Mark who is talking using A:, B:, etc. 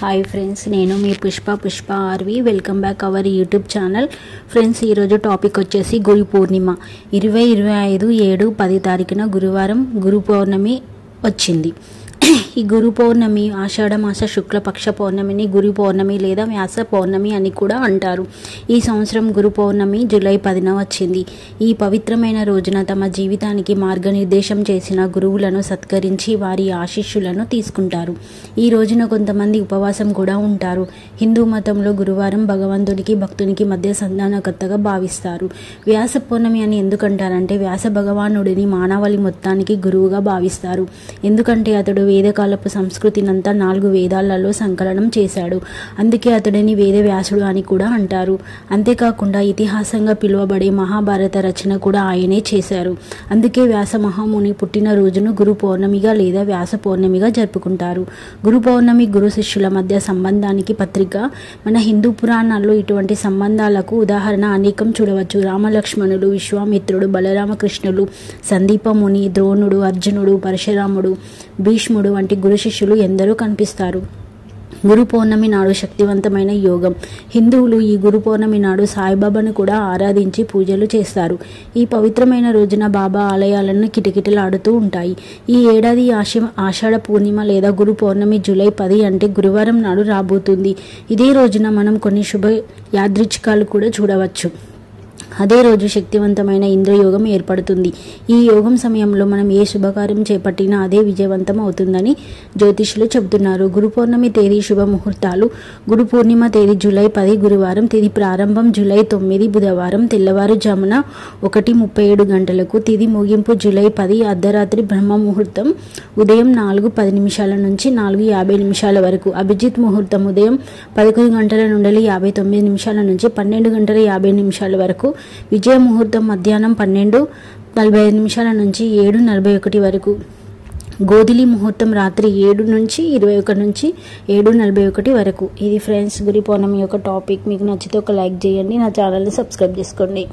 A: Hi friends, నేను మీ Pushpa Arvi. Welcome back our YouTube channel. Friends, ఈరోజు టాపిక్ వచ్చేసి గురు పూర్ణిమ. 2025/7/10 గురువారం గురు పౌర్ణమి వచ్చింది. ఈ గురు పౌర్ణమి ఆషాఢమాస శుక్లపక్ష పౌర్ణమిని గురు పౌర్ణమి లేదా వ్యాస పౌర్ణమి అని కూడా అంటారు. ఈ సంవత్సరం గురు పౌర్ణమి జూలై 10న వచ్చింది. ఈ పవిత్రమైన రోజున తమ జీవితానికి మార్గనిర్దేశం చేసిన గురువులను సత్కరించి వారి ఆశీస్సులను తీసుకుంటారు. ఈ రోజున కొంతమంది ఉపవాసం కూడా ఉంటారు. హిందూ మతంలో గురువారం భగవంతుడికి భక్తునికి మధ్య సంధానకర్తగా భావిస్తారు. వ్యాస పౌర్ణమి అని ఎందుకంటారంటే వ్యాస భగవానుడిని మానవాళి మొత్తానికి గురువుగా భావిస్తారు. ఎందుకంటే అతడు వేదకాలపు సంస్కృతినంతా 4 వేదాలలో సంకలనం చేశాడు. అందుకే అతడిని వేదవ్యాసుడు అని కూడా అంటారు. అంతేకాకుండా ఇతిహాసంగా పిలువబడే మహాభారత రచన కూడా ఆయనే చేశారు. అందుకే వ్యాస మహాముని పుట్టిన రోజును గురు పౌర్ణమిగా లేదా వ్యాస పౌర్ణమిగా జరుపుకుంటారు. గురు పౌర్ణమి గురు శిష్యుల మధ్య సంబంధానికి పత్రిక. మన హిందూ పురాణాల్లో ఇటువంటి సంబంధాలకు ఉదాహరణ అనేకం చూడవచ్చు. రామలక్ష్మణులు, విశ్వామిత్రుడు, బలరామకృష్ణులు, సందీపముని, ద్రోణుడు, అర్జునుడు, పరశురాముడు, భీష్ముడు వంటి గురు శిష్యులు ఎందరో కనిపిస్తారు. గురు పౌర్ణమి నాడు శక్తివంతమైన యోగం. హిందువులు ఈ గురు పౌర్ణమి నాడు సాయిబాబాను కూడా ఆరాధించి పూజలు చేస్తారు. ఈ పవిత్రమైన రోజున బాబా ఆలయాలను కిటకిటలాడుతూ ఉంటాయి. ఈ ఏడాది ఆషాఢ పూర్ణిమ లేదా గురు పౌర్ణమి జూలై 10 అంటే గురువారం నాడు రాబోతుంది. ఇదే రోజున మనం కొన్ని శుభ యాదృచ్ఛికాలు కూడా చూడవచ్చు. అదే రోజు శక్తివంతమైన ఇంద్రయోగం ఏర్పడుతుంది. ఈ యోగం సమయంలో మనం ఏ శుభకార్యం చేపట్టినా అదే విజయవంతం అవుతుందని జ్యోతిష్యులు చెబుతున్నారు. గురు పౌర్ణమి తేదీ శుభముహూర్తాలు. గురు పూర్ణిమ తేదీ జూలై 10 గురువారం. తిథి ప్రారంభం జూలై 9 బుధవారం తెల్లవారుజామున 1:37 గంటలకు. తిథి ముగింపు జూలై 10 అర్ధరాత్రి బ్రహ్మ ముహూర్తం ఉదయం 4:10 నుంచి 4:50 వరకు. అభిజిత్ ముహూర్తం ఉదయం 11 గంటల నుండి 59 నుంచి 12:50 వరకు. విజయ ముహూర్తం మధ్యాహ్నం 12:45 నుంచి 7:41 వరకు. గోధులి ముహూర్తం రాత్రి 7 నుంచి 21 నుంచి 7:41 వరకు. ఇది ఫ్రెండ్స్ గురు పౌర్ణమి యొక్క టాపిక్. మీకు నచ్చితే ఒక లైక్ చేయండి, నా ఛానల్ని సబ్స్క్రైబ్ చేసుకోండి.